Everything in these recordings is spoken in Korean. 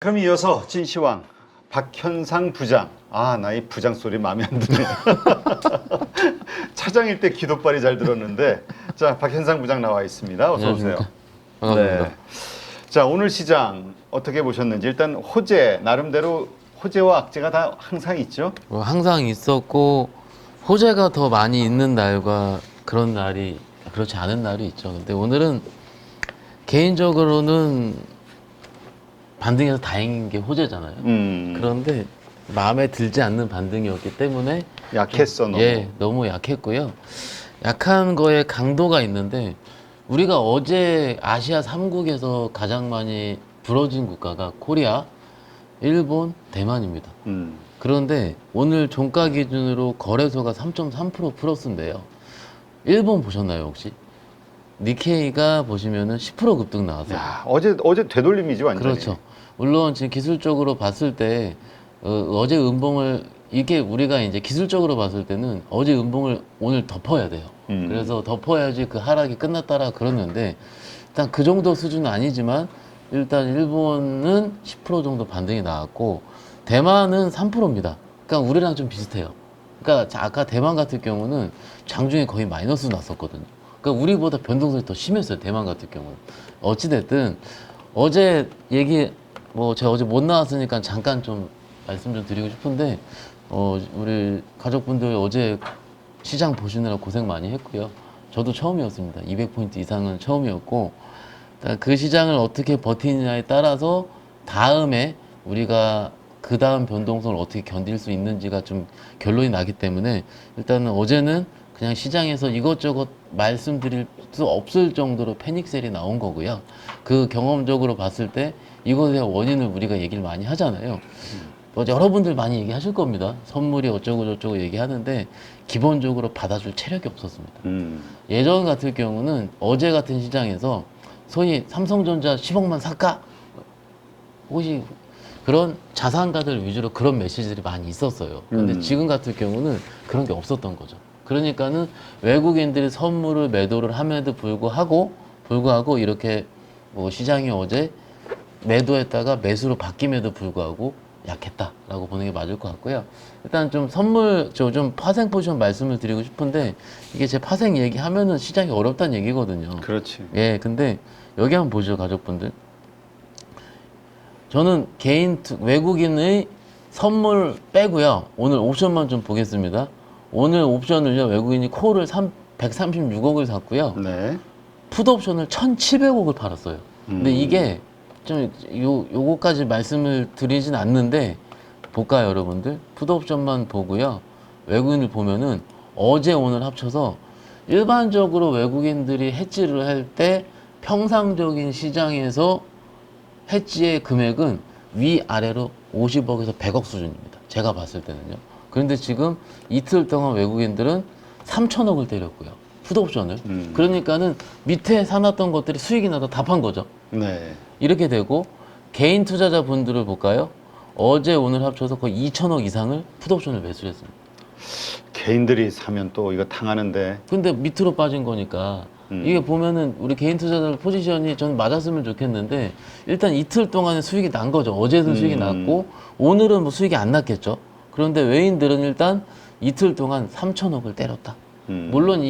그럼 이어서 진시황 박현상 부장. 아, 나 이 부장 소리 마음에 안 드네. 차장일 때 기도빨이 잘 들었는데, 자, 박현상 부장 나와 있습니다. 어서 오세요. 반갑습니다. 네. 자, 오늘 시장 어떻게 보셨는지. 일단 호재, 나름대로 호재와 악재가 다 항상 있죠. 항상 있었고 호재가 더 많이 있는 날과 그런 날이 그렇지 않은 날이 있죠. 근데 오늘은 개인적으로는 반등해서 다행인 게 호재잖아요. 그런데 마음에 들지 않는 반등이었기 때문에 약했어, 너무. 예, 너무 약했고요. 약한 거에 강도가 있는데 우리가 어제 아시아 3국에서 가장 많이 부러진 국가가 코리아, 일본, 대만입니다. 그런데 오늘 종가 기준으로 거래소가 3.3% 플러스인데요. 일본 보셨나요, 혹시? 니케이가 보시면은 10% 급등 나왔어요. 야, 어제 되돌림이지 완전히. 그렇죠. 물론 지금 기술적으로 봤을 때 어제 음봉을 이게 우리가 이제 기술적으로 봤을 때는 어제 음봉을 오늘 덮어야 돼요. 그래서 덮어야지 그 하락이 끝났다라 그러는데 일단 그 정도 수준은 아니지만 일단 일본은 10% 정도 반등이 나왔고 대만은 3%입니다. 그러니까 우리랑 좀 비슷해요. 그러니까 아까 대만 같은 경우는 장중에 거의 마이너스 났었거든요. 그러니까 우리보다 변동성이 더 심했어요. 대만 같은 경우는. 어찌됐든 어제 얘기 뭐 제가 어제 못 나왔으니까 잠깐 좀 말씀 좀 드리고 싶은데 우리 가족분들 어제 시장 보시느라 고생 많이 했고요. 저도 처음이었습니다. 200포인트 이상은 처음이었고 그 시장을 어떻게 버티느냐에 따라서 다음에 우리가 그 다음 변동성을 어떻게 견딜 수 있는지가 좀 결론이 나기 때문에 일단은 어제는 그냥 시장에서 이것저것 말씀드릴 수 없을 정도로 패닉셀이 나온 거고요. 그 경험적으로 봤을 때 이것의 원인을 우리가 얘기를 많이 하잖아요. 여러분들 많이 얘기하실 겁니다. 선물이 어쩌고 저쩌고 얘기하는데 기본적으로 받아줄 체력이 없었습니다. 예전 같은 경우는 어제 같은 시장에서 소위 삼성전자 10억만 살까? 혹시 그런 자산가들 위주로 그런 메시지들이 많이 있었어요. 근데 지금 같은 경우는 그런 게 없었던 거죠. 그러니까는 외국인들이 선물을 매도를 함에도 불구하고 이렇게 뭐 시장이 어제 매도했다가 매수로 바뀜에도 불구하고 약했다라고 보는 게 맞을 것 같고요. 일단 좀 선물 좀 파생 포지션 말씀을 드리고 싶은데 이게 제 파생 얘기하면은 시장이 어렵다는 얘기거든요. 그렇지. 예, 근데 여기 한번 보죠, 가족분들. 저는 외국인의 선물 빼고요. 오늘 옵션만 좀 보겠습니다. 오늘 옵션을요, 외국인이 콜을 136억을 샀고요. 네. 풋옵션을 1,700억을 팔았어요. 근데 이게 좀 요거까지 말씀을 드리진 않는데 볼까요, 여러분들? 풋옵션만 보고요. 외국인을 보면은 어제 오늘 합쳐서 일반적으로 외국인들이 해지를 할 때 평상적인 시장에서 해지의 금액은 위아래로 50억에서 100억 수준입니다. 제가 봤을 때는요. 그런데 지금 이틀 동안 외국인들은 3천억을 때렸고요. 풋옵션을. 그러니까는 밑에 사놨던 것들이 수익이 나서 다 판 거죠. 네. 이렇게 되고 개인 투자자 분들을 볼까요? 어제 오늘 합쳐서 거의 2천억 이상을 풋옵션을 매수를 했습니다. 개인들이 사면 또 이거 당하는데. 근데 밑으로 빠진 거니까 이게 보면은 우리 개인 투자자 포지션이 저는 맞았으면 좋겠는데 일단 이틀 동안에 수익이 난 거죠. 어제도 수익이 났고 오늘은 뭐 수익이 안 났겠죠. 그런데 외인들은 일단 이틀 동안 3천억을 때렸다. 물론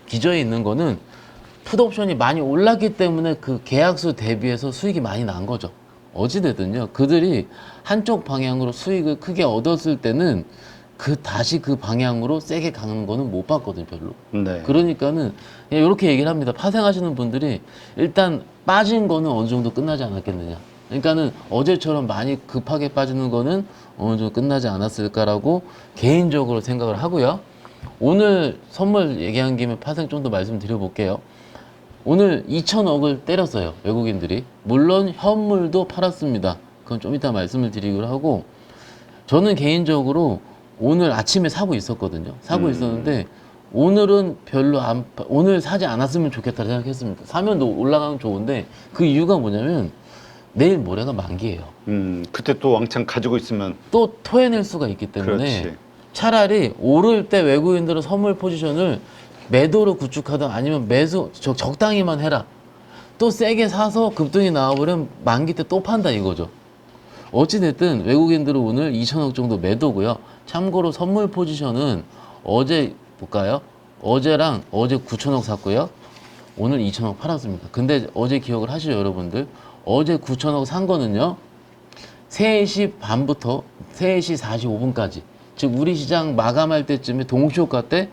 기저에 있는 거는 풋옵션이 많이 올랐기 때문에 그 계약수 대비해서 수익이 많이 난 거죠. 어찌되든요. 그들이 한쪽 방향으로 수익을 크게 얻었을 때는 다시 그 방향으로 세게 가는 거는 못 봤거든요, 별로. 네. 그러니까는 그냥 이렇게 얘기를 합니다. 파생하시는 분들이 일단 빠진 거는 어느 정도 끝나지 않았겠느냐. 그러니까는 어제처럼 많이 급하게 빠지는 거는 어느 정도 끝나지 않았을까라고 개인적으로 생각을 하고요. 오늘 선물 얘기한 김에 파생 좀 더 말씀드려볼게요. 오늘 2천억을 때렸어요, 외국인들이. 물론 현물도 팔았습니다. 그건 좀 이따 말씀을 드리기로 하고, 저는 개인적으로 오늘 아침에 사고 있었거든요. 사고 있었는데 오늘은 오늘 사지 않았으면 좋겠다 생각했습니다. 사면 올라가면 좋은데 그 이유가 뭐냐면 내일 모레가 만기예요. 그때 또 왕창 가지고 있으면 또 토해낼 수가 있기 때문에 그렇지. 차라리 오를 때 외국인들은 선물 포지션을 매도로 구축하든 아니면 적당히만 해라. 또 세게 사서 급등이 나와버리면 만기 때 또 판다 이거죠. 어찌됐든 외국인들은 오늘 2천억 정도 매도고요. 참고로 선물 포지션은 어제 볼까요? 어제랑 어제 9천억 샀고요. 오늘 2천억 팔았습니다. 근데 어제 기억을 하시죠, 여러분들? 어제 9천억 산 거는요. 3시 반부터 3시 45분까지. 즉 우리 시장 마감할 때쯤에 동시효과 때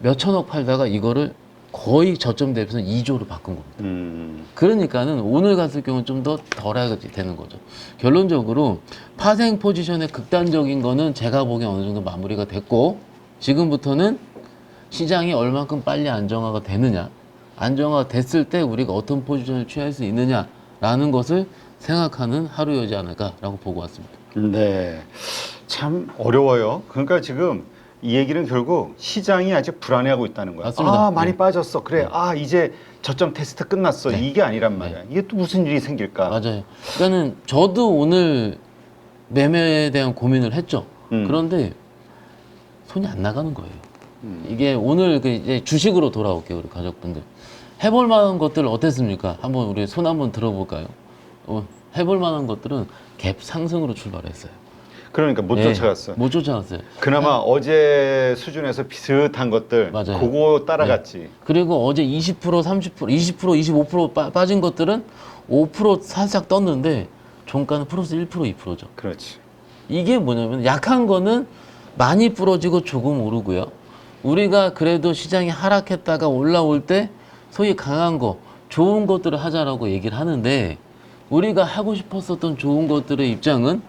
몇천억 팔다가 이거를 거의 저점 대비해서 2조로 바꾼 겁니다. 그러니까는 오늘 갔을 경우는 좀 더 덜하게 되는 거죠. 결론적으로 파생 포지션의 극단적인 거는 제가 보기엔 어느 정도 마무리가 됐고 지금부터는 시장이 얼만큼 빨리 안정화가 되느냐, 안정화가 됐을 때 우리가 어떤 포지션을 취할 수 있느냐라는 것을 생각하는 하루여지 않을까라고 보고 왔습니다. 네, 참 어려워요. 그러니까 지금 이 얘기는 결국 시장이 아직 불안해하고 있다는 거야. 맞습니다. 아, 많이 네. 빠졌어. 그래. 네. 아, 이제 저점 테스트 끝났어. 네. 이게 아니란 말이야. 이게 또 무슨 일이 생길까? 맞아요. 그러니까는 저도 오늘 매매에 대한 고민을 했죠. 그런데 손이 안 나가는 거예요. 이게 오늘 그 이제 주식으로 돌아올게요, 우리 가족분들. 해볼 만한 것들 어땠습니까? 한번 우리 손 한번 들어볼까요? 해볼 만한 것들은 갭 상승으로 출발했어요. 그러니까 못 네, 쫓아갔어. 못 쫓아갔어요. 그나마 어제 수준에서 비슷한 것들 맞아요. 그거 따라갔지. 그리고 어제 20%, 30%, 20%, 25% 빠진 것들은 5% 살짝 떴는데 종가는 플러스 1%, 2%죠. 그렇지. 이게 뭐냐면 약한 거는 많이 부러지고 조금 오르고요. 우리가 그래도 시장이 하락했다가 올라올 때 소위 강한 거, 좋은 것들을 하자라고 얘기를 하는데 우리가 하고 싶었었던 좋은 것들의 입장은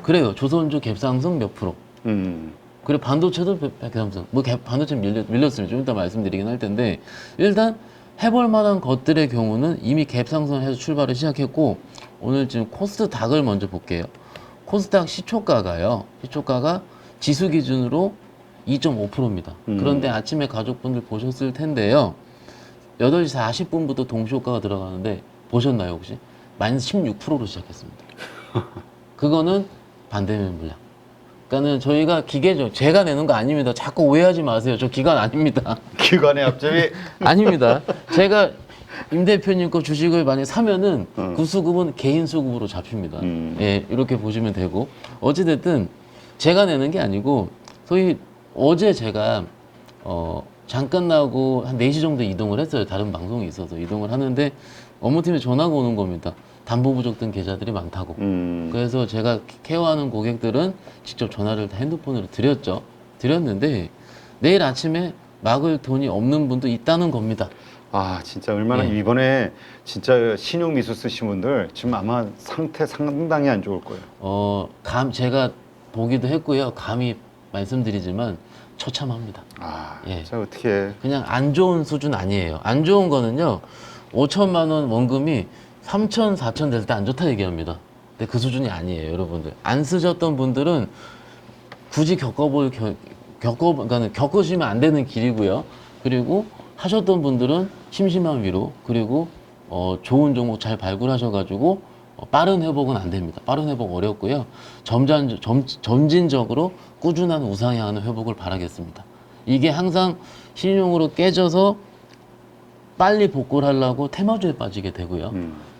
그래요. 조선주 갭상승 몇 프로. 그리고 반도체도 갭상승. 뭐 반도체는 밀렸으면 좀 이따 말씀드리긴 할 텐데 일단 해볼 만한 것들의 경우는 이미 갭상승을 해서 출발을 시작했고 오늘 지금 코스닥을 먼저 볼게요. 코스닥 시초가가요. 시초가가 지수 기준으로 2.5%입니다. 그런데 아침에 가족분들 보셨을 텐데요. 8시 40분부터 동시효과가 들어가는데 보셨나요 혹시? 마이너스 16%로 시작했습니다. 그거는 반대면 물량. 그러니까는 저희가 기계죠. 제가 내는 거 아닙니다. 자꾸 오해하지 마세요. 저 기관 아닙니다. 기관의 앞점이 아닙니다. 제가 임 대표님 거 주식을 만약 사면은 그 수급은 개인 수급으로 잡힙니다. 예, 이렇게 보시면 되고 어찌됐든 제가 내는 게 아니고 소위 어제 제가 장 끝나고 한 4시 정도 이동을 했어요. 다른 방송이 있어서 이동을 하는데 업무팀에 전화가 오는 겁니다. 담보 부족된 계좌들이 많다고. 그래서 제가 케어하는 고객들은 직접 전화를 핸드폰으로 드렸죠. 드렸는데 내일 아침에 막을 돈이 없는 분도 있다는 겁니다. 아 진짜 얼마나 네. 이번에 진짜 신용 미수 쓰신 분들 지금 아마 상태 상당히 안 좋을 거예요. 제가 보기도 했고요. 감히 말씀드리지만 처참합니다. 아, 예. 진짜 어떻게 그냥 안 좋은 수준 아니에요. 안 좋은 거는요. 5천만 원 원금이 3천, 4천 될 때 안 좋다 얘기합니다. 근데 그 수준이 아니에요, 여러분들. 안 쓰셨던 분들은 굳이 그러니까 겪으시면 안 되는 길이고요. 그리고 하셨던 분들은 심심한 위로 그리고 좋은 종목 잘 발굴하셔가지고 빠른 회복은 안 됩니다. 빠른 회복 어렵고요. 점진적으로 꾸준한 우상향하는 회복을 바라겠습니다. 이게 항상 신용으로 깨져서 빨리 복구를 하려고 테마주에 빠지게 되고요.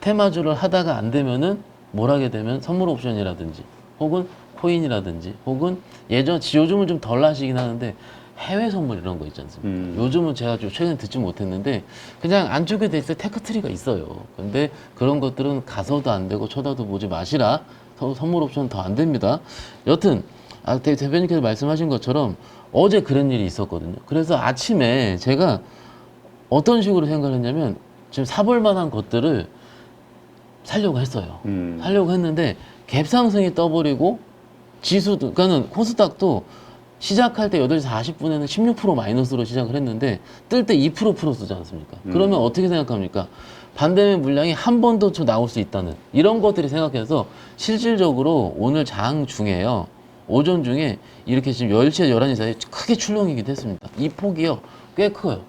테마주를 하다가 안 되면은 뭘 하게 되면 선물 옵션이라든지 혹은 코인이라든지 혹은 요즘은 좀 덜 하시긴 하는데 해외 선물 이런 거 있지 않습니까? 요즘은 제가 좀 최근에 듣지 못했는데 그냥 안쪽에 돼 있을 때 테크트리가 있어요. 근데 그런 것들은 가서도 안 되고 쳐다도 보지 마시라. 선물 옵션 더 안 됩니다. 여튼 대표님께서 말씀하신 것처럼 어제 그런 일이 있었거든요. 그래서 아침에 제가 어떤 식으로 생각을 했냐면 지금 사볼 만한 것들을 살려고 했어요. 살려고 했는데 갭상승이 떠버리고 지수도 그러니까는 코스닥도 시작할 때 8시 40분에는 16% 마이너스로 시작을 했는데 뜰 때 2% 플러스지 않습니까? 그러면 어떻게 생각합니까? 반대면 물량이 한 번 더 나올 수 있다는 이런 것들이 생각해서 실질적으로 오늘 장 중에요. 오전 중에 이렇게 지금 10시에 11시 사이에 크게 출렁이기도 했습니다. 이 폭이요. 꽤 커요.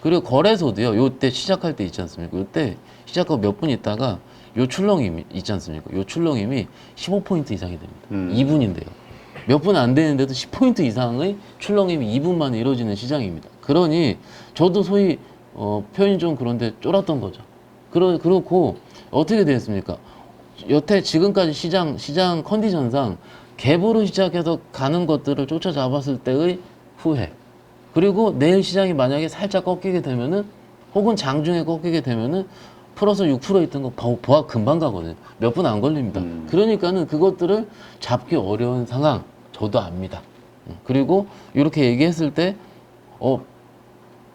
그리고 거래소도요. 요때 시작할 때 있지 않습니까? 요때 시작하고 몇 분 있다가 요 출렁임이 있지 않습니까? 요 출렁임이 15포인트 이상이 됩니다. 2분인데요. 몇 분 안 되는데도 10포인트 이상의 출렁임이 2분 만에 이루어지는 시장입니다. 그러니 저도 소위 표현이 좀 그런데 쫄았던 거죠. 그렇고 어떻게 되었습니까? 여태 지금까지 시장 컨디션상 갭으로 시작해서 가는 것들을 쫓아잡았을 때의 후회. 그리고 내일 시장이 만약에 살짝 꺾이게 되면은 혹은 장중에 꺾이게 되면은 플러스 6% 있던 거 보합 금방 가거든요. 몇 분 안 걸립니다. 그러니까는 그것들을 잡기 어려운 상황 저도 압니다. 그리고 이렇게 얘기했을 때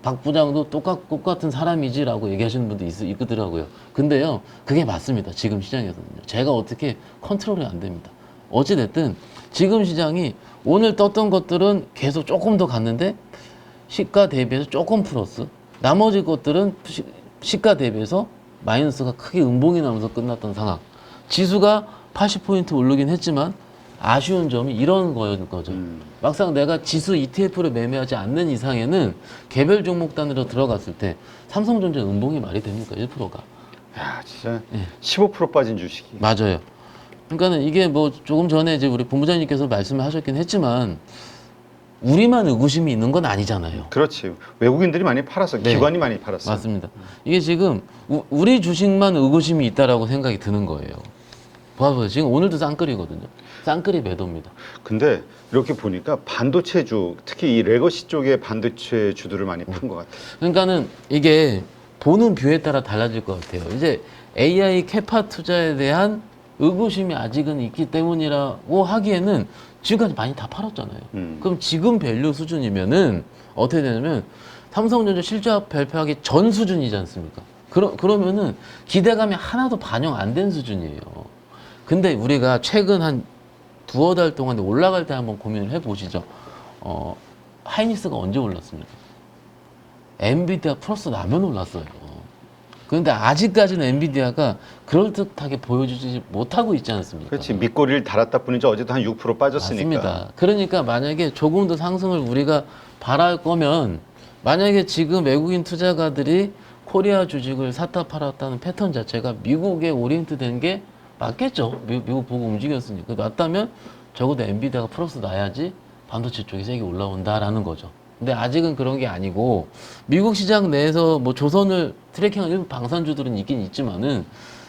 박 부장도 똑같은 사람이지라고 얘기하시는 분도 있더라고요. 근데요, 그게 맞습니다. 지금 시장에서는요. 제가 어떻게 컨트롤이 안 됩니다. 어찌됐든 지금 시장이 오늘 떴던 것들은 계속 조금 더 갔는데 시가 대비해서 조금 플러스, 나머지 것들은 시가 대비해서 마이너스가 크게 음봉이 나면서 끝났던 상황. 지수가 80포인트 오르긴 했지만 아쉬운 점이 이런 거죠. 막상 내가 지수 ETF를 매매하지 않는 이상에는 개별 종목 단위로 들어갔을 때 삼성전자 음봉이 말이 됩니까? 1%가. 야, 진짜 예. 15% 빠진 주식이. 맞아요. 그러니까는 이게 뭐 조금 전에 이제 우리 본부장님께서 말씀을 하셨긴 했지만 우리만 의구심이 있는 건 아니잖아요. 그렇지. 외국인들이 많이 팔았어. 네. 기관이 많이 팔았어. 맞습니다. 이게 지금 우리 주식만 의구심이 있다라고 생각이 드는 거예요. 봐봐요. 지금 오늘도 쌍끌이거든요. 쌍끌이 매도입니다. 근데 이렇게 보니까 반도체주, 특히 이 레거시 쪽의 반도체주들을 많이 푼 것 같아. 그러니까는 이게 보는 뷰에 따라 달라질 것 같아요. 이제 AI 캐파 투자에 대한 의구심이 아직은 있기 때문이라고 하기에는 지금까지 많이 다 팔았잖아요. 그럼 지금 밸류 수준이면은 어떻게 되냐면 삼성전자 실적 발표하기 전 수준이지 않습니까? 그러면은 기대감이 하나도 반영 안 된 수준이에요. 근데 우리가 최근 한 두어 달 동안 올라갈 때 한번 고민을 해보시죠. 하이닉스가 언제 올랐습니까? 엔비디아 플러스 나면 올랐어요. 그런데 아직까지는 엔비디아가 그럴듯하게 보여주지 못하고 있지 않습니까? 그렇지. 밑꼬리를 달았다 뿐이지 어제도 한 6% 빠졌으니까. 맞습니다. 그러니까 만약에 조금 더 상승을 우리가 바랄 거면 만약에 지금 외국인 투자가들이 코리아 주식을 샀다 팔았다는 패턴 자체가 미국에 오리엔트 된 게 맞겠죠. 미국 보고 움직였으니까. 맞다면 적어도 엔비디아가 플러스 나야지 반도체 쪽이 세게 올라온다라는 거죠. 근데 아직은 그런 게 아니고 미국 시장 내에서 뭐 조선을 트래킹한 일부 방산주들은 있긴 있지만은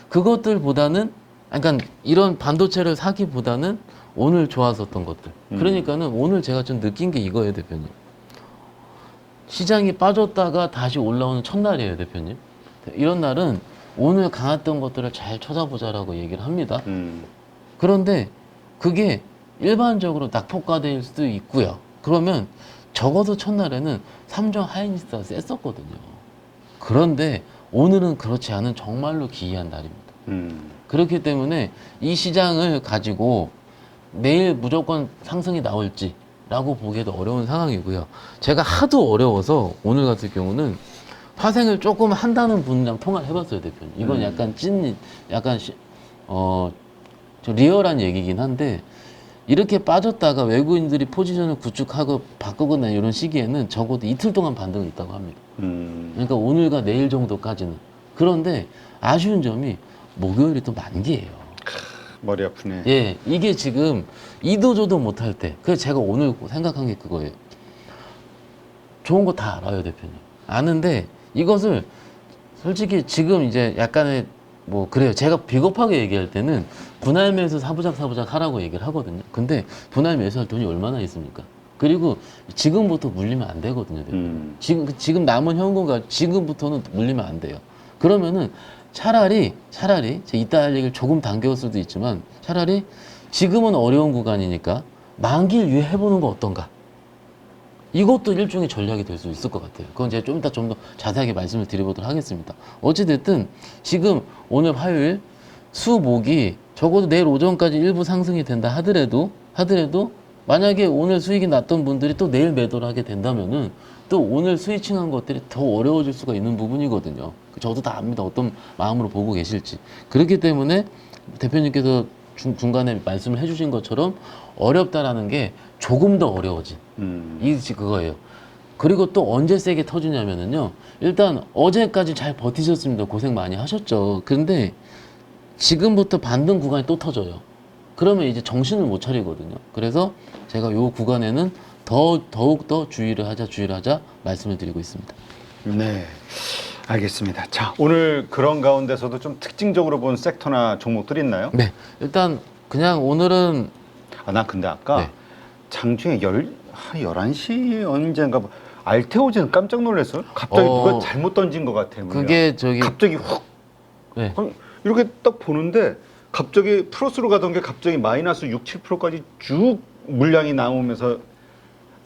그것들보다는 그러니까 이런 반도체를 사기보다는 오늘 좋았었던 것들. 그러니까는 오늘 제가 좀 느낀 게 이거예요, 대표님. 시장이 빠졌다가 다시 올라오는 첫날이에요, 대표님. 이런 날은 오늘 강했던 것들을 잘 찾아보자라고 얘기를 합니다. 그런데 그게 일반적으로 낙폭과대일 수도 있고요. 그러면 적어도 첫날에는 삼성 하이닉스가 셌었거든요. 그런데 오늘은 그렇지 않은 정말로 기이한 날입니다. 그렇기 때문에 이 시장을 가지고 내일 무조건 상승이 나올지라고 보기에도 어려운 상황이고요. 제가 하도 어려워서 오늘 같은 경우는 파생을 조금 한다는 분이랑 통화를 해봤어요, 대표님. 이건 약간 좀 리얼한 얘기긴 한데 이렇게 빠졌다가 외국인들이 포지션을 구축하고 바꾸거나 이런 시기에는 적어도 이틀 동안 반등이 있다고 합니다. 그러니까 오늘과 내일 정도까지는. 그런데 아쉬운 점이 목요일이 또 만기예요. 머리 아프네. 예, 이게 지금 이도저도 못할 때. 그래서 제가 오늘 생각한 게 그거예요. 좋은 거 다 알아요, 대표님. 아는데 이것을 솔직히 지금 이제 약간의 뭐 그래요. 제가 비겁하게 얘기할 때는 분할 매수 사부작 하라고 얘기를 하거든요. 근데 분할 매수할 돈이 얼마나 있습니까? 그리고 지금부터 물리면 안 되거든요. 지금 남은 현금가 지금부터는 물리면 안 돼요. 그러면은 차라리 제가 이따 할 얘기를 조금 당겨올 수도 있지만 차라리 지금은 어려운 구간이니까 만기를 유예해보는 거 어떤가? 이것도 일종의 전략이 될 수 있을 것 같아요. 그건 제가 좀 더 자세하게 말씀을 드려보도록 하겠습니다. 어찌됐든 지금 오늘 화요일 수목이 적어도 내일 오전까지 일부 상승이 된다 하더라도 만약에 오늘 수익이 났던 분들이 또 내일 매도를 하게 된다면은 또 오늘 스위칭한 것들이 더 어려워질 수가 있는 부분이거든요. 저도 다 압니다. 어떤 마음으로 보고 계실지. 그렇기 때문에 대표님께서 중간에 말씀을 해주신 것처럼 어렵다라는 게 조금 더 어려워진 그거예요. 그리고 또 언제 세게 터지냐면은요. 일단 어제까지 잘 버티셨습니다. 고생 많이 하셨죠. 근데 지금부터 반등 구간이 또 터져요. 그러면 이제 정신을 못 차리거든요. 그래서 제가 요 구간에는 더욱 더 주의를 하자 말씀을 드리고 있습니다. 네, 알겠습니다. 자, 오늘 그런 가운데서도 좀 특징적으로 본 섹터나 종목들 있나요? 네, 일단 그냥 오늘은 아, 나 근데 아까 네. 장중에 한 11시 언젠가 알테오젠 깜짝 놀랐어요. 갑자기 누가 잘못 던진 것 같아요. 물량. 그게 저기 갑자기 훅 네. 이렇게 딱 보는데 갑자기 플러스로 가던 게 갑자기 마이너스 6, 7%까지 쭉 물량이 나오면서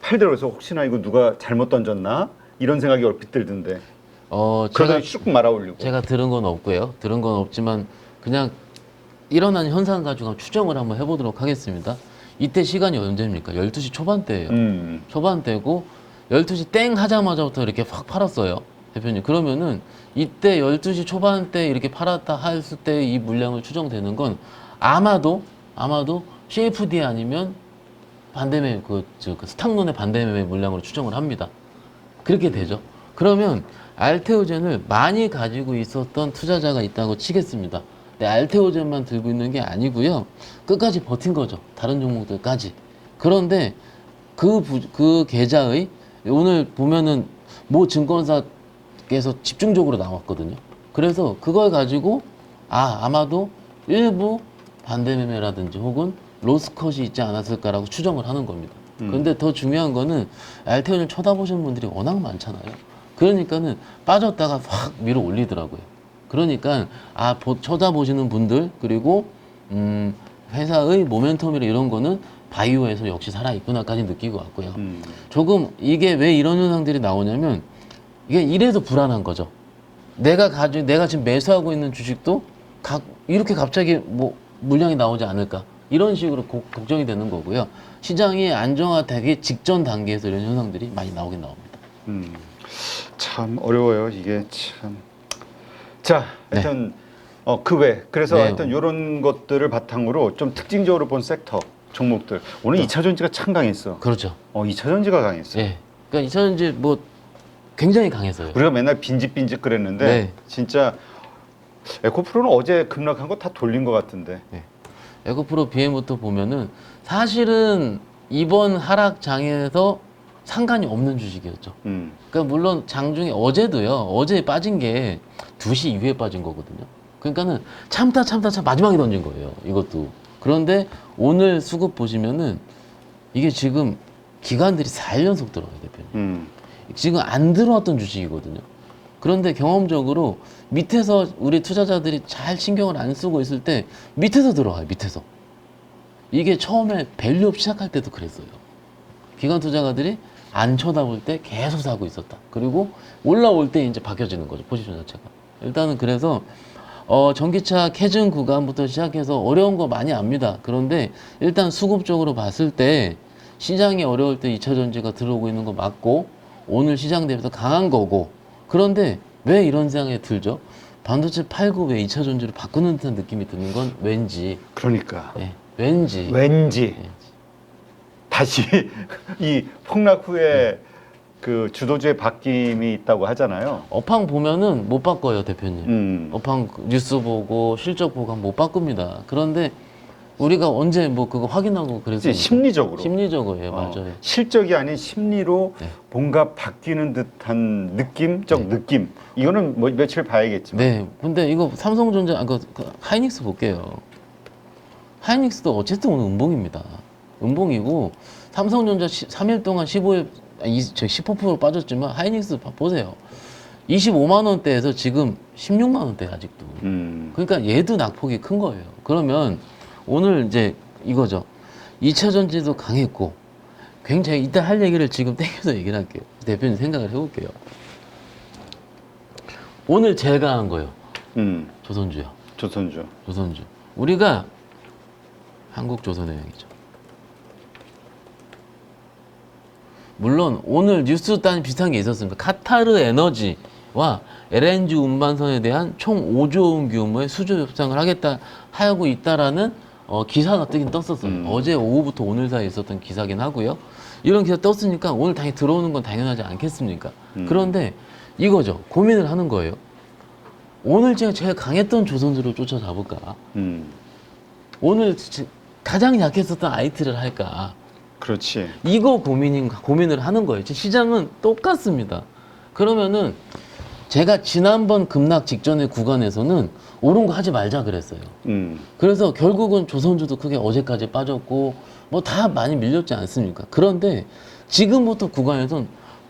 팔더라고요. 그래서 혹시나 이거 누가 잘못 던졌나? 이런 생각이 얼핏 들던데. 그러더니 쭉 말아올리고. 제가 들은 건 없고요. 들은 건 없지만 그냥 일어난 현상 가지고 추정을 한번 해보도록 하겠습니다. 이때 시간이 언제입니까? 12시 초반대예요. 초반대고 12시 땡 하자마자부터 이렇게 확 팔았어요. 대표님. 그러면은 이때 12시 초반대 이렇게 팔았다 했을 때 이 물량을 추정되는 건 아마도 CFD 아니면 반대매 그 스탁론의 반대매 물량으로 추정을 합니다. 그렇게 되죠. 그러면 알테오젠을 많이 가지고 있었던 투자자가 있다고 치겠습니다. 근데 알테오젠만 들고 있는 게 아니고요. 끝까지 버틴 거죠. 다른 종목들까지. 그런데 그 계좌의 오늘 보면은 모 증권사께서 집중적으로 나왔거든요. 그래서 그걸 가지고 아마도 일부 반대매매라든지 혹은 로스컷이 있지 않았을까라고 추정을 하는 겁니다. 그런데 더 중요한 거는 알테오젠을 쳐다보시는 분들이 워낙 많잖아요. 그러니까는 빠졌다가 확 위로 올리더라고요. 그러니까 쳐다보시는 분들 그리고 회사의 모멘텀이나 이런 거는 바이오에서 역시 살아있구나까지 느끼고 왔고요. 조금 이게 왜 이런 현상들이 나오냐면 이게 이래서 불안한 거죠. 내가 지금 매수하고 있는 주식도 이렇게 갑자기 뭐 물량이 나오지 않을까 이런 식으로 걱정이 되는 거고요. 시장이 안정화되기 직전 단계에서 이런 현상들이 많이 나오긴 나옵니다. 참 어려워요 이게 참. 자, 하여튼 그 외 그래서 하여튼 이런 것들을 바탕으로 좀 특징적으로 본 섹터 종목들 오늘 2차 전지가 참 강했어. 그렇죠. 2차 전지가 강했어. 네. 그러니까 2차 전지 뭐 굉장히 강했어요. 우리가 맨날 빈집빈집 그랬는데 진짜 에코프로는 어제 급락한 거 다 돌린 것 같은데. 에코프로 BM부터 보면은 사실은 이번 하락장에서 상관이 없는 주식이었죠. 그러니까 물론 장중에 어제도요. 어제 빠진 게 2시 이후에 빠진 거거든요. 그러니까는 참다 마지막에 던진 거예요. 이것도. 그런데 오늘 수급 보시면은 이게 지금 기관들이 4일 연속 들어와요, 대표님. 지금 안 들어왔던 주식이거든요. 그런데 경험적으로 밑에서 우리 투자자들이 잘 신경을 안 쓰고 있을 때 밑에서 들어와요, 밑에서. 이게 처음에 밸류업 시작할 때도 그랬어요. 기관 투자가들이 안 쳐다볼 때 계속 사고 있었다. 그리고 올라올 때 이제 바뀌어지는 거죠, 포지션 자체가. 일단은 그래서 전기차 캐증 구간부터 시작해서 어려운 거 많이 압니다. 그런데 일단 수급적으로 봤을 때 시장이 어려울 때 2차 전지가 들어오고 있는 거 맞고 오늘 시장 대비해서 강한 거고 그런데 왜 이런 생각이 들죠? 반도체 팔고 왜 2차 전지로 바꾸는 듯한 느낌이 드는 건 왠지 그러니까 왠지 다시 이 폭락 후에 그 주도주의 바뀜이 있다고 하잖아요. 업황 보면은 못 바꿔요, 대표님. 업황 뉴스 보고 실적 보고 하면 못 바꿉니다. 그런데 우리가 언제 뭐 그거 확인하고 그랬어요. 심리적으로 맞아요. 실적이 아닌 심리로 뭔가 바뀌는 듯한 느낌적 느낌. 이거는 뭐 며칠 봐야겠지만. 네. 근데 이거 삼성전자 하이닉스 볼게요. 하이닉스도 어쨌든 오늘 음봉입니다. 음봉이고 삼성전자 3일 동안 15% 빠졌지만 하이닉스 보세요. 25만 원대에서 지금 16만 원대 아직도. 그러니까 얘도 낙폭이 큰 거예요. 그러면 오늘 이제 이거죠. 2차 전지도 강했고 굉장히 이따 할 얘기를 지금 땡겨서 얘기를 할게요. 대표님 생각을 해볼게요. 오늘 제일 강한 거예요. 조선주요. 조선주. 우리가 한국조선해양이죠. 물론 오늘 뉴스 단 비슷한 게 있었습니다. 카타르 에너지와 LNG 운반선에 대한 총 5조 원 규모의 수주 협상을 하고 있다라는 기사가 뜨긴 떴었어요. 어제 오후부터 오늘 사이에 있었던 기사긴 하고요. 이런 기사 떴으니까 오늘 당연히 들어오는 건 당연하지 않겠습니까? 그런데 이거죠. 고민을 하는 거예요. 오늘 제가 강했던 조선주로 쫓아잡을까? 오늘 가장 약했었던 IT를 할까? 그렇지. 이거 고민을 하는 거예요. 시장은 똑같습니다. 그러면은 제가 지난번 급락 직전의 구간에서는 오른 거 하지 말자 그랬어요. 그래서 결국은 조선주도 크게 어제까지 빠졌고 뭐 다 많이 밀렸지 않습니까? 그런데 지금부터 구간에선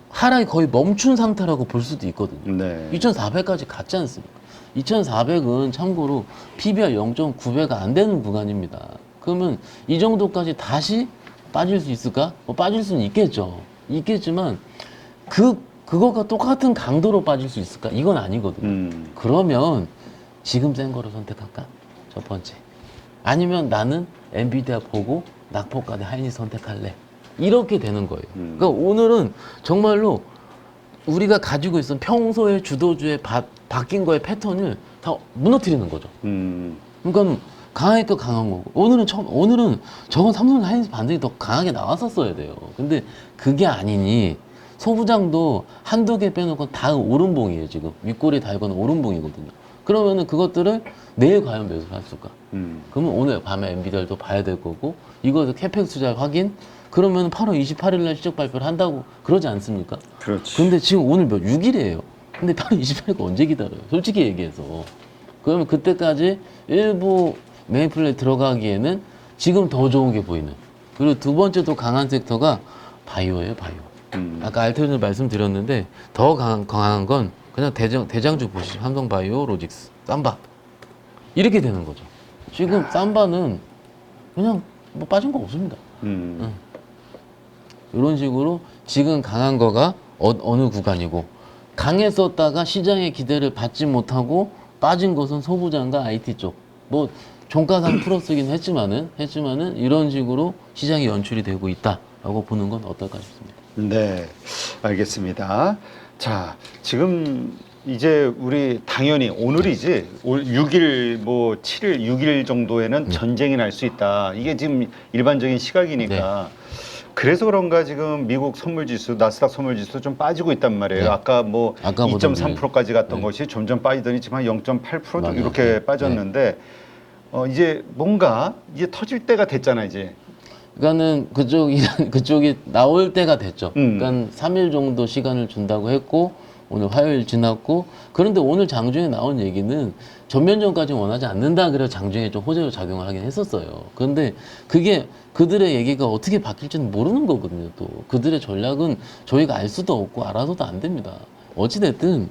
하락이 거의 멈춘 상태라고 볼 수도 있거든요. 네. 2,400까지 갔지 않습니까? 2,400은 참고로 PBR 0.9배가 안 되는 구간입니다. 그러면 이 정도까지 다시 빠질 수 있을까? 뭐 빠질 수는 있겠죠. 있겠지만 그거가 똑같은 강도로 빠질 수 있을까? 이건 아니거든요. 그러면 지금 센 거를 선택할까? 첫 번째. 아니면 나는 엔비디아 보고 낙폭과대 하이닉스 선택할래. 이렇게 되는 거예요. 그러니까 오늘은 정말로 우리가 가지고 있던 평소의 주도주의 바뀐 거의 패턴을 다 무너뜨리는 거죠. 그러니까 강하니까 강한 거고. 오늘은 저건 삼성 하이닉스 반등이 더 강하게 나왔었어야 돼요. 근데 그게 아니니 소부장도 한두 개 빼놓고 다 오름봉이에요, 지금. 윗꼬리 달고는 오름봉이거든요. 그러면은 그것들을 내일 과연 매수를 했을까? 그러면 오늘 밤에 엔비디아도 봐야 될 거고, 이거 캐펙스 투자 확인? 그러면 8월 28일 날 실적 발표를 한다고 그러지 않습니까? 그렇지. 근데 지금 오늘 6일이에요. 근데 8월 28일가 언제 기다려요? 솔직히 얘기해서. 그러면 그때까지 일부 메인 플레이 들어가기에는 지금 더 좋은 게 보이는. 그리고 두 번째 또 강한 섹터가 바이오예요, 바이오. 아까 알테오는 말씀드렸는데 더 강한 건 그냥 대장주 보시죠. 삼성바이오, 로직스, 삼바. 이렇게 되는 거죠. 지금 삼바는 그냥 뭐 빠진 거 없습니다. 이런 식으로 지금 강한 거가 어느 구간이고, 강했었다가 시장의 기대를 받지 못하고 빠진 것은 소부장과 IT 쪽. 뭐 종가상 플러스긴 했지만은 이런 식으로 시장이 연출이 되고 있다라고 보는 건 어떨까 싶습니다. 네, 알겠습니다. 자, 지금 이제 우리 당연히 오늘이지 6일 뭐 7일 6일 정도에는 전쟁이 날 수 있다. 이게 지금 일반적인 시각이니까. 그래서 그런가 지금 미국 선물지수, 나스닥 선물지수 좀 빠지고 있단 말이에요. 네. 아까 뭐 아까보다 2.3%까지 갔던 네. 것이 점점 빠지더니 지금 한 0.8% 맞아요. 이렇게 네. 빠졌는데 이제 뭔가 이제 터질 때가 됐잖아 이제. 그러니까는 그쪽이 나올 때가 됐죠. 그러니까 3일 정도 시간을 준다고 했고, 오늘 화요일 지났고, 그런데 오늘 장중에 나온 얘기는 전면전까지 원하지 않는다. 그래서 장중에 좀 호재로 작용을 하긴 했었어요. 그런데 그게 그들의 얘기가 어떻게 바뀔지는 모르는 거거든요. 또 그들의 전략은 저희가 알 수도 없고 알아서도 안 됩니다. 어찌됐든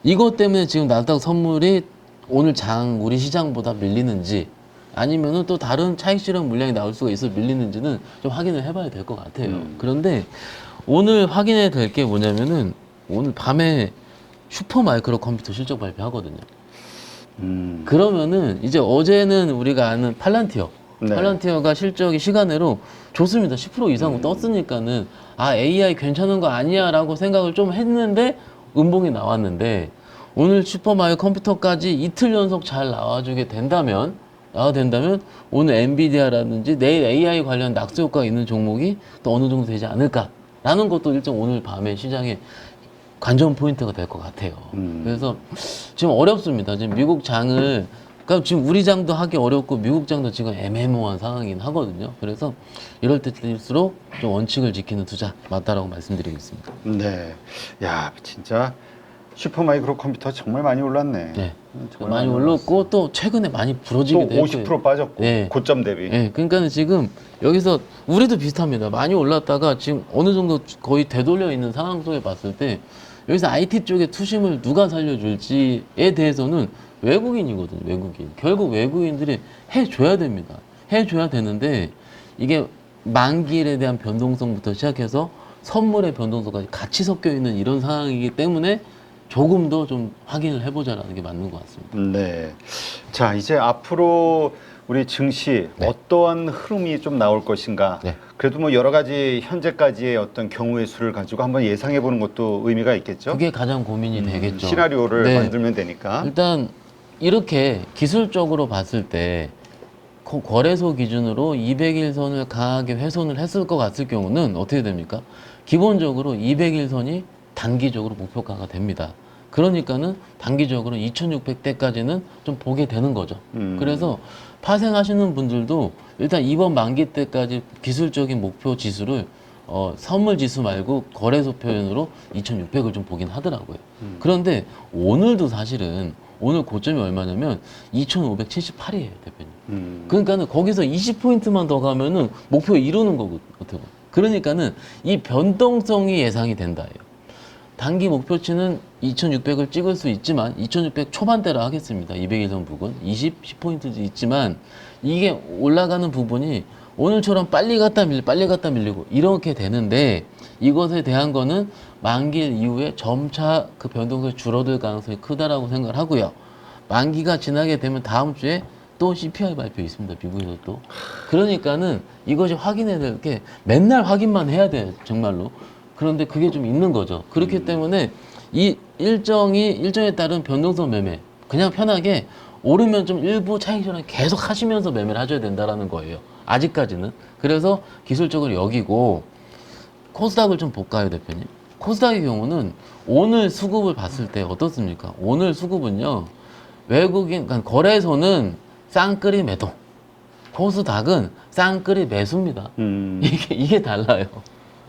이것 때문에 지금 나스닥 선물이 오늘 우리 시장보다 밀리는지, 아니면은 또 다른 차익 실현 물량이 나올 수가 있어 밀리는지는 좀 확인을 해봐야 될 것 같아요. 그런데 오늘 확인해야 될 게 뭐냐면은 오늘 밤에 슈퍼마이크로 컴퓨터 실적 발표하거든요. 그러면은 이제 어제는 우리가 아는 팔란티어. 네. 팔란티어가 실적이 시간으로 좋습니다. 10% 이상 떴으니까는 아, AI 괜찮은 거 아니야 라고 생각을 좀 했는데 음봉이 나왔는데, 오늘 슈퍼마이크 컴퓨터까지 이틀 연속 잘 나와주게 된다면 오늘 엔비디아라든지 내일 AI 관련 낙수 효과가 있는 종목이 또 어느 정도 되지 않을까라는 것도 일정 오늘 밤에 시장에 관전 포인트가 될 것 같아요. 그래서 지금 어렵습니다. 지금 미국 장을, 그러니까 지금 우리 장도 하기 어렵고 미국 장도 지금 애매모호한 상황이긴 하거든요. 그래서 이럴 때일수록 좀 원칙을 지키는 투자 맞다라고 말씀드리겠습니다. 네, 야 진짜 슈퍼마이크로 컴퓨터 정말 많이 올랐네. 네. 정말 많이 올랐고 또 최근에 많이 부러지기도 또 했고요. 50% 빠졌고 네. 고점 대비. 예, 그러니까는 지금 여기서 우리도 비슷합니다. 많이 올랐다가 지금 어느 정도 거의 되돌려 있는 상황 속에 봤을 때 여기서 IT 쪽에 투심을 누가 살려줄지에 대해서는 외국인이거든요. 외국인. 결국 외국인들이 해줘야 됩니다. 해줘야 되는데 이게 만기일에 대한 변동성부터 시작해서 선물의 변동성까지 같이 섞여 있는 이런 상황이기 때문에 조금 더 좀 확인을 해보자라는 게 맞는 것 같습니다. 네. 자, 이제 앞으로 우리 증시 어떠한 흐름이 좀 나올 것인가. 네. 그래도 뭐 여러 가지 현재까지의 어떤 경우의 수를 가지고 한번 예상해 보는 것도 의미가 있겠죠. 그게 가장 고민이 되겠죠. 시나리오를 네. 만들면 되니까. 일단 이렇게 기술적으로 봤을 때 거래소 기준으로 200일선을 강하게 훼손을 했을 것 같을 경우는 어떻게 됩니까? 기본적으로 200일선이 단기적으로 목표가가 됩니다. 그러니까는 단기적으로 2600대까지는 좀 보게 되는 거죠. 그래서 파생하시는 분들도 일단 이번 만기 때까지 기술적인 목표 지수를 선물 지수 말고 거래소 표현으로 2,600을 좀 보긴 하더라고요. 그런데 오늘도 사실은 오늘 고점이 얼마냐면 2,578이에요, 대표님. 그러니까는 거기서 20포인트만 더 가면은 목표 이루는 거거든요. 그러니까는 이 변동성이 예상이 된다예요. 단기 목표치는 2,600을 찍을 수 있지만 2,600 초반대로 하겠습니다. 200일선 부근 10포인트 있지만 이게 올라가는 부분이 오늘처럼 빨리 갔다 밀리고 이렇게 되는데 이것에 대한 거는 만기일 이후에 점차 그 변동성이 줄어들 가능성이 크다라고 생각을 하고요. 만기가 지나게 되면 다음 주에 또 CPI 발표 있습니다. 미국에서 또. 그러니까는 이것이 확인해야 될 게 맨날 확인만 해야 돼요. 정말로. 그런데 그게 좀 있는 거죠. 그렇기 때문에 이 일정에 따른 변동성 매매 그냥 편하게 오르면 좀 일부 차익 실현 계속 하시면서 매매를 하셔야 된다라는 거예요. 아직까지는. 그래서 기술적으로 여기고 코스닥을 좀 볼까요, 대표님? 코스닥의 경우는 오늘 수급을 봤을 때 어떻습니까? 오늘 수급은요. 외국인 그러니까 거래소는 쌍끌이 매도. 코스닥은 쌍끌이 매수입니다. 이게 달라요.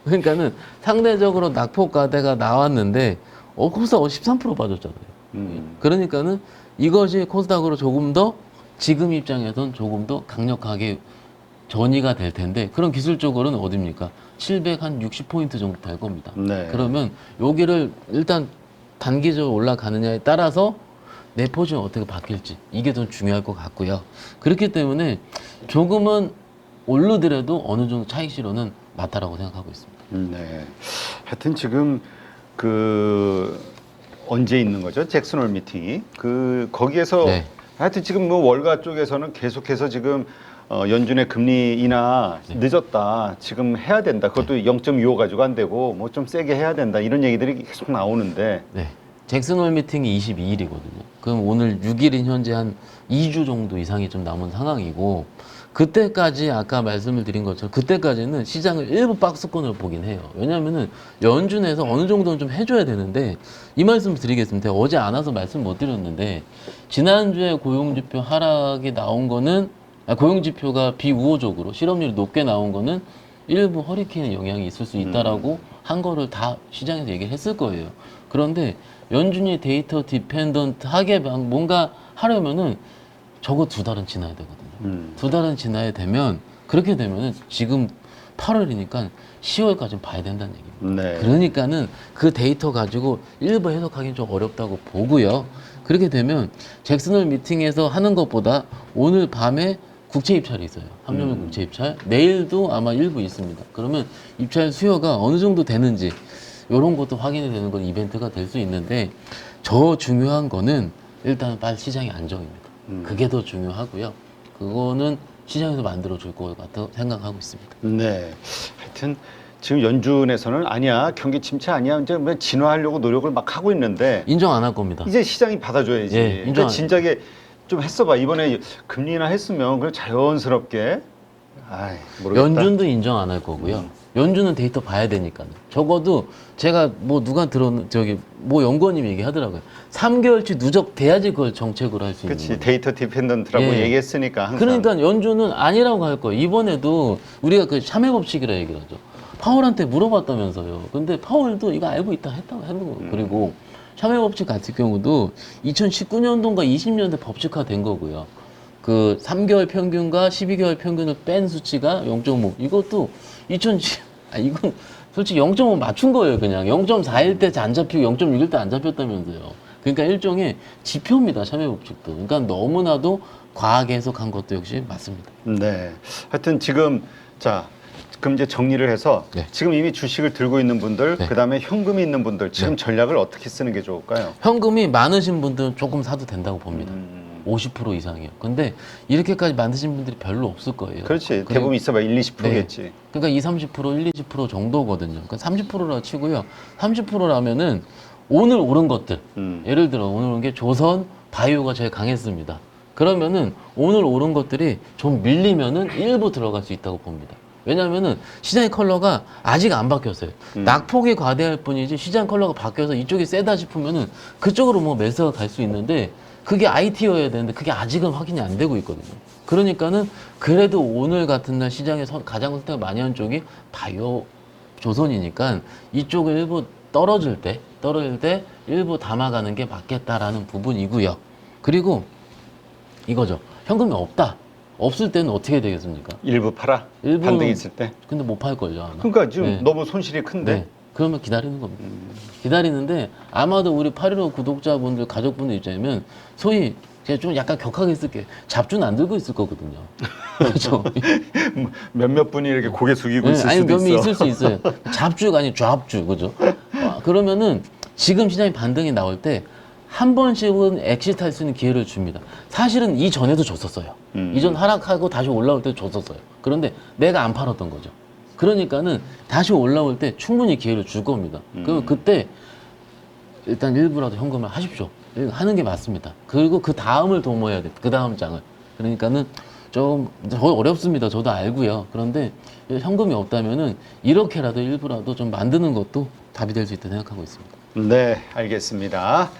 그러니까는 상대적으로 낙폭과대가 나왔는데 코스닥 13% 빠졌잖아요. 그러니까는 이것이 코스닥으로 조금 더 지금 입장에선 조금 더 강력하게 전이가 될 텐데 그런 기술적으로는 어딥니까? 760포인트 정도 될 겁니다. 네. 그러면 여기를 일단 단기적으로 올라가느냐에 따라서 내 포지션이 어떻게 바뀔지 이게 더 중요할 것 같고요. 그렇기 때문에 조금은 오르더라도 어느 정도 차익 실현은 맞다라고 생각하고 있습니다. 네. 하여튼 지금 언제 있는 거죠? 잭슨홀 미팅이 거기에서 네. 하여튼 지금 뭐 월가 쪽에서는 계속해서 지금 연준의 금리 인하 늦었다. 지금 해야 된다. 그것도 0.25 가지고 안 되고 뭐 좀 세게 해야 된다. 이런 얘기들이 계속 나오는데. 네. 잭슨홀 미팅이 22일이거든요. 그럼 오늘 6일인 현재 한 2주 정도 이상이 좀 남은 상황이고 그때까지 아까 말씀을 드린 것처럼 그때까지는 시장을 일부 박스권으로 보긴 해요. 왜냐하면은 연준에서 어느 정도는 좀 해줘야 되는데 이 말씀 드리겠습니다. 어제 안 와서 말씀 못 드렸는데 지난주에 고용지표 하락이 나온 거는 고용지표가 비우호적으로 실업률이 높게 나온 거는 일부 허리케인 영향이 있을 수 있다라고 한 거를 다 시장에서 얘기를 했을 거예요. 그런데 연준이 데이터 디펜던트하게 뭔가 하려면은 적어 2달은 지나야 되거든요. 2달은 지나야 되면 그렇게 되면은 지금 8월이니까 10월까지 봐야 된다는 얘기입니다. 네. 그러니까는 그 데이터 가지고 일부 해석하기는 좀 어렵다고 보고요. 그렇게 되면 잭슨홀 미팅에서 하는 것보다 오늘 밤에 국채 입찰이 있어요. 한명의 국채 입찰. 내일도 아마 일부 있습니다. 그러면 입찰 수요가 어느 정도 되는지 이런 것도 확인이 되는 건 이벤트가 될 수 있는데 저 중요한 거는 일단 빨리 시장의 안정입니다. 그게 더 중요하고요. 그거는 시장에서 만들어줄 것 같다고 생각하고 있습니다. 네. 하여튼 지금 연준에서는 아니야. 경기 침체 아니야. 이제 뭐 진화하려고 노력을 막 하고 있는데 인정 안 할 겁니다. 이제 시장이 받아줘야지. 예, 그러니까 인정 안- 진작에 좀 했어봐. 이번에 금리 인하 했으면 그냥 자연스럽게. 아이, 모르겠다. 연준도 인정 안 할 거고요. 연준은 데이터 봐야 되니까요. 적어도 제가 뭐 누가 뭐 연구원님이 얘기하더라고요. 3개월치 누적돼야지 그걸 정책으로 할 수 있는 그렇지. 거예요. 데이터 디펜던트라고 예. 얘기했으니까 항상. 그러니까 연준은 아니라고 할 거예요. 이번에도 우리가 그 샤메 법칙이라 얘기를 하죠. 파월한테 물어봤다면서요. 근데 파월도 이거 알고 있다 했다고 하는 거예요. 그리고 샤메 법칙 같은 경우도 2019년도인가 20년대 법칙화된 거고요. 그 3개월 평균과 12개월 평균을 뺀 수치가 0.5. 이것도 이건 솔직히 0.5 맞춘 거예요. 그냥 0.4일 때 안 잡히고 0.6일 때 안 잡혔다면서요. 그러니까 일종의 지표입니다. 샤메 법칙도. 그러니까 너무나도 과하게 해석한 것도 역시 맞습니다. 네. 하여튼 지금 그럼 이제 정리를 해서 네. 지금 이미 주식을 들고 있는 분들, 네. 그다음에 현금이 있는 분들 지금 전략을 어떻게 쓰는 게 좋을까요? 현금이 많으신 분들은 조금 사도 된다고 봅니다. 50% 이상이요. 근데 이렇게까지 만드신 분들이 별로 없을 거예요. 그렇지. 대부분 있어봐 1, 20%겠지. 그러니까 2, 30%, 1, 20% 정도거든요. 그러니까 30%라 치고요. 30%라면은 오늘 오른 것들. 예를 들어 오늘 오른 게 조선 바이오가 제일 강했습니다. 그러면은 오늘 오른 것들이 좀 밀리면은 일부 들어갈 수 있다고 봅니다. 왜냐하면은 시장의 컬러가 아직 안 바뀌었어요. 낙폭이 과대할 뿐이지 시장 컬러가 바뀌어서 이쪽이 세다 싶으면은 그쪽으로 뭐 매수가 갈 수 있는데 그게 IT여야 되는데 그게 아직은 확인이 안 되고 있거든요. 그러니까는 그래도 오늘 같은 날 시장에서 가장 선택을 많이 한 쪽이 바이오 조선이니까 이쪽을 일부 떨어질 때 일부 담아가는 게 맞겠다라는 부분이고요. 그리고 이거죠. 현금이 없다. 없을 때는 어떻게 되겠습니까? 일부 팔아. 일부는- 반등이 있을 때. 근데 못 팔걸요. 아마. 그러니까 지금 네. 너무 손실이 큰데. 네. 그러면 기다리는 겁니다. 기다리는데 아마도 우리 815 구독자분들, 가족분들 입장이면 소위 제가 좀 약간 격하게 쓸게요. 잡주는 안 들고 있을 거거든요. 그렇죠. 몇몇 분이 이렇게 고개 숙이고 네, 있을 아니 수도 몇몇 있어. 있을 수 있어요. 잡주가 아닌 좌압주, 그죠? 그러면은 지금 시장이 반등이 나올 때 한 번씩은 엑시트할 수 있는 기회를 줍니다. 사실은 이전에도 줬었어요. 이전 하락하고 다시 올라올 때 줬었어요. 그런데 내가 안 팔았던 거죠. 그러니까는 다시 올라올 때 충분히 기회를 줄 겁니다. 그럼 그때 일단 일부라도 현금을 하십시오. 하는 게 맞습니다. 그리고 그 다음을 도모해야 돼. 그 다음 장을. 그러니까는 좀 어렵습니다. 저도 알고요. 그런데 현금이 없다면은 이렇게라도 일부라도 좀 만드는 것도 답이 될 수 있다 생각하고 있습니다. 네, 알겠습니다.